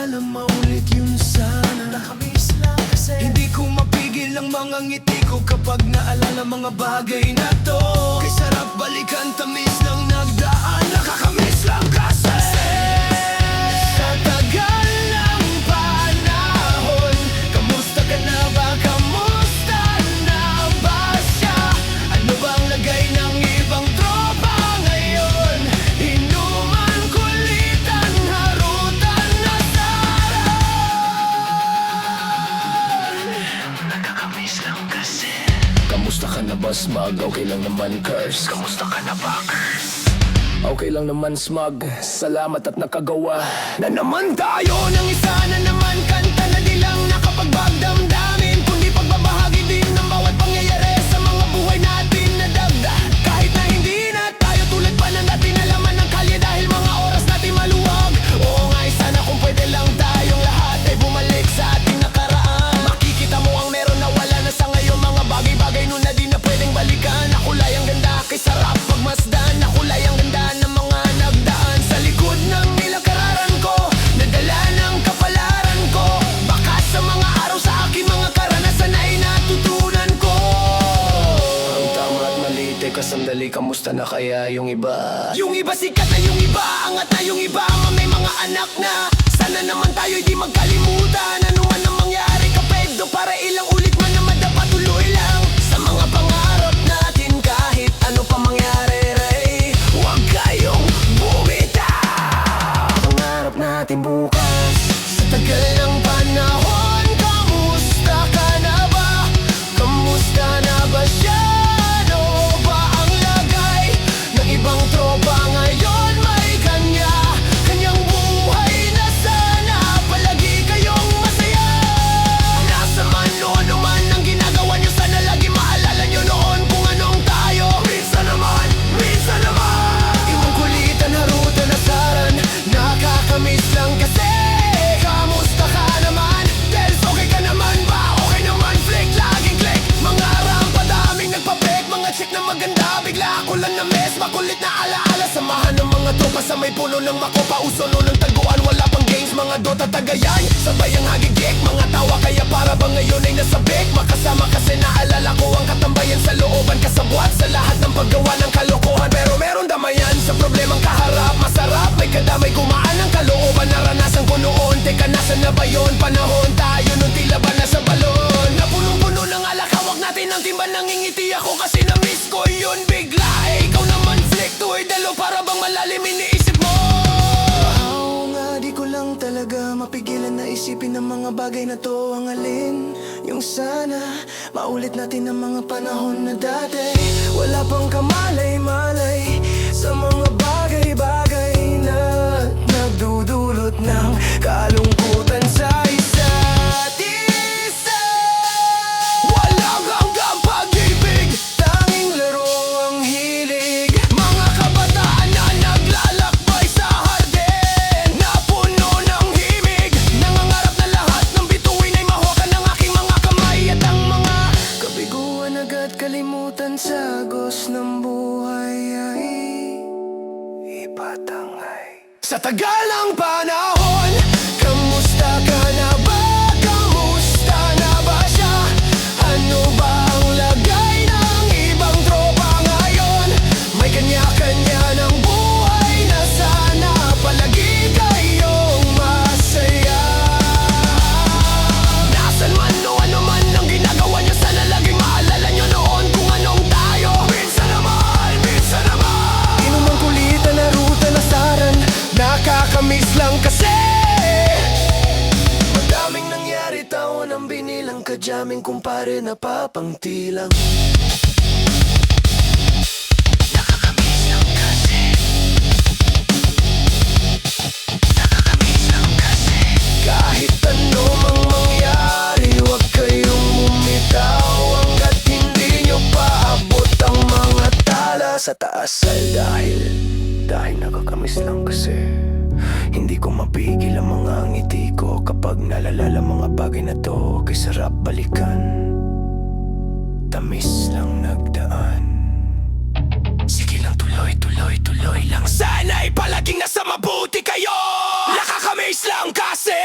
sana maulit yun sana. Nakamiss lang kasi hindi ko mapigil ang mga ngiti ko kapag naalala mga bagay na to. Kay sarap balikan, tamis ng nagdaan. Nakakamiss lang kasi sa tagal ng panahon. Kamusta ka na ba? Kamusta na ba siya? Ano bang lagay ng ibang tropa ngayon? Inuman, kulitan, harutan na saran. Nakakamiss lang kasi. Kamusta ka na ba, Smug? Okay lang naman, Curse. Kamusta ka na ba, Curse? Okay lang naman, Smug. Salamat at nakagawa na naman tayo ng isa na naman. Kanta na di lang nakapagbagdamdamin, kundi pagbabahagi din ng bawat pangyayari sa mga buhay natin na dagdag. Kahit na hindi na tayo tulad pa na natin nalaman ng kalye dahil mga oras natin maluwag. Oo nga, sana kung pwede lang tayong lahat ay bumalik sa ating nakaraan. Makikita mo ang meron na wala na sa ngayon, mga bagay-bagay nun na di na pwedeng balikan. Nakulay ang ganda kay sarap pagmasdan. Nakulay ang ganda ng mga nagdaan sa likod ng nilakararan ko, nadala ng kapalaran ko. Baka sa mga araw sa aking mga karanasan ay natutunan ko. Ang tama at mali, teka sandali, kamusta na kaya yung iba? Yung iba sikat na, yung iba angat na, yung iba may mga anak na. Sana naman tayo'y di magkalimutan. Ano man ang mangyari kapegdo, para ilang ulit man na madapatuloy lang sa mga pangarap natin. Kahit ano pa mangyari, Ray, huwag kayong bumitaw. Pangarap natin bukas sa tagal ng panahon. Kamusta ka na ba? Kamusta na ba siya? Ano ba ang lagay ng ibang tropa ngayon? May kanyang buhay na sana palagi kayong masaya. Nasa man o ano man ang ginagawa nyo, sana lagi maalala nyo noon kung anong tayo. Minsan naman, minsan naman ibang kulitan, harutan na saran. Nakakamiss lang kasi. Kamusta ka naman? Dels, okay ka naman ba? Okay naman, flick, laging click. Mga rampa, daming nagpapek. Mga chick na maganda, bigla ako lang na mess. Makulit na alaala, samahan ng mga tropa sa may puno ng makopa. Uso nun ng taguan, wala pang games. Mga Dota tagayan, sabay ang hagigik. Mga tawa kaya para bang ngayon ay nasabik. Makasama kasi naalala ko ang katambayan sa looban. Kasabwat sa lahat ng paggawa ng kalokohan. Pero meron damayan sa problemang kaharap. Masarap, may kadamay, gumaan ang kalooban. Naranasan ko noon, teka nasan na ba yun? Panahon tayo nung tila ba nasa balon. Napunong-puno ng alak, hawak natin ang timba. Nangingiti ako kasi na-miss ko yun bigla. Ikaw naman, flick, tuwa'y dalo, para bang malalim iniisip mo. Oo nga, di ko lang talaga mapigilan na isipin ang mga bagay na to. Ang alin, yung sana maulit natin ang mga panahon na dati. Wala pang kamalay-malay sa mga bagay-bagay na nagdudulot ng kalungkutan sa isa't isa. Walang hanggang pag-ibig, tanging laro ang hilig. Mga kabataan na naglalakbay sa hardin, na puno ng himig. Nangangarap na lahat ng bituin ay mahawakan ng aking mga kamay. At ang mga kabiguan agad kalimutan sa agos ng buhay ay ipatangay. Sa tagal ng panahon, kamusta ka na ba? Kamusta na ba siya? Ano ba ang lagay ng ibang tropa ngayon? May kanya-kanya ng buhay na sana palagi kayong masaya. Nasaan man o ano man ang ginagawa nyo, sana laging maalala nyo noon kung anong tayo. Minsan naman, minsan naman inumang kulitan, harutan na saran. Nakakamiss lang kasi. Madaming nangyari, taon ang binilang. Kadyaming kumpare na papangtilang. Nakakamiss lang kasi. Nakakamiss lang kasi. Kahit ano mang mangyari, huwag kayong bumitaw hanggat hindi nyo paabot ang mga tala sa taas. Dahil nakakamiss lang kasi. Hindi ko mapigil ang mga ngiti ko kapag nalalala mga bagay na to. Kay sarap balikan, tamis lang nagdaan. Sige lang, tuloy lang. Sana'y palaging nasa mabuti kayo. Nakakamiss lang kasi.